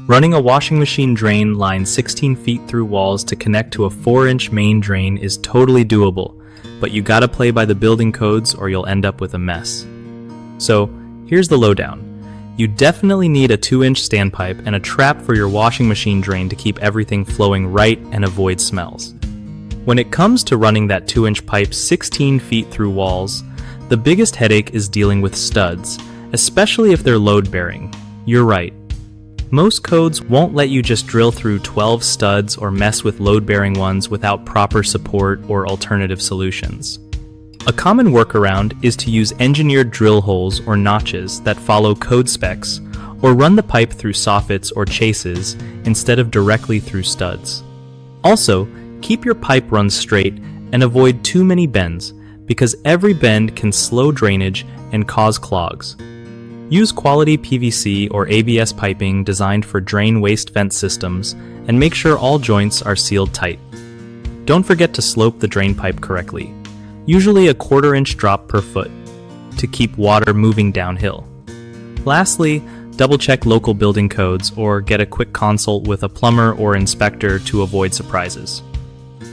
Running a washing machine drain line 16 feet through walls to connect to a 4-inch main drain is totally doable, but you gotta play by the building codes or you'll end up with a mess. So, here's the lowdown. You definitely need a 2-inch standpipe and a trap for your washing machine drain to keep everything flowing right and avoid smells. When it comes to running that 2-inch pipe 16 feet through walls, the biggest headache is dealing with studs, especially if they're load-bearing. You're right. Most codes won't let you just drill through 12 studs or mess with load-bearing ones without proper support or alternative solutions. A common workaround is to use engineered drill holes or notches that follow code specs, or run the pipe through soffits or chases instead of directly through studs. Also, keep your pipe runs straight and avoid too many bends, because every bend can slow drainage and cause clogs. Use quality PVC or ABS piping designed for drain waste vent systems, and make sure all joints are sealed tight. Don't forget to slope the drain pipe correctly, usually a 1/4 inch drop per foot, to keep water moving downhill. Lastly, double-check local building codes or get a quick consult with a plumber or inspector to avoid surprises.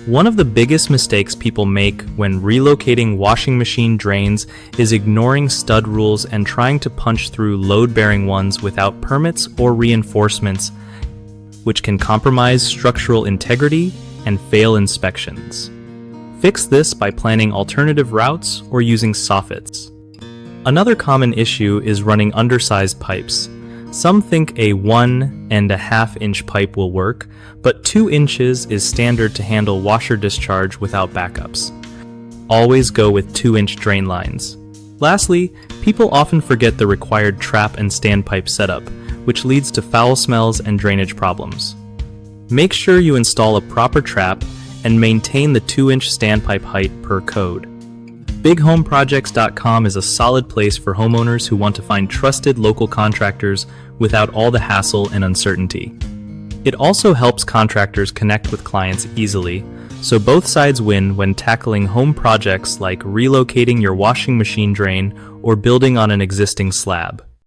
One of the biggest mistakes people make when relocating washing machine drains is ignoring stud rules and trying to punch through load-bearing ones without permits or reinforcements, which can compromise structural integrity and fail inspections. Fix this by planning alternative routes or using soffits. Another common issue is running undersized pipes. Some think a 1.5 inch pipe will work, but 2 inches is standard to handle washer discharge without backups. Always go with 2-inch drain lines. Lastly, people often forget the required trap and standpipe setup, which leads to foul smells and drainage problems. Make sure you install a proper trap and maintain the 2-inch standpipe height per code. BigHomeProjects.com is a solid place for homeowners who want to find trusted local contractors without all the hassle and uncertainty. It also helps contractors connect with clients easily, so both sides win when tackling home projects like relocating your washing machine drain or building on an existing slab.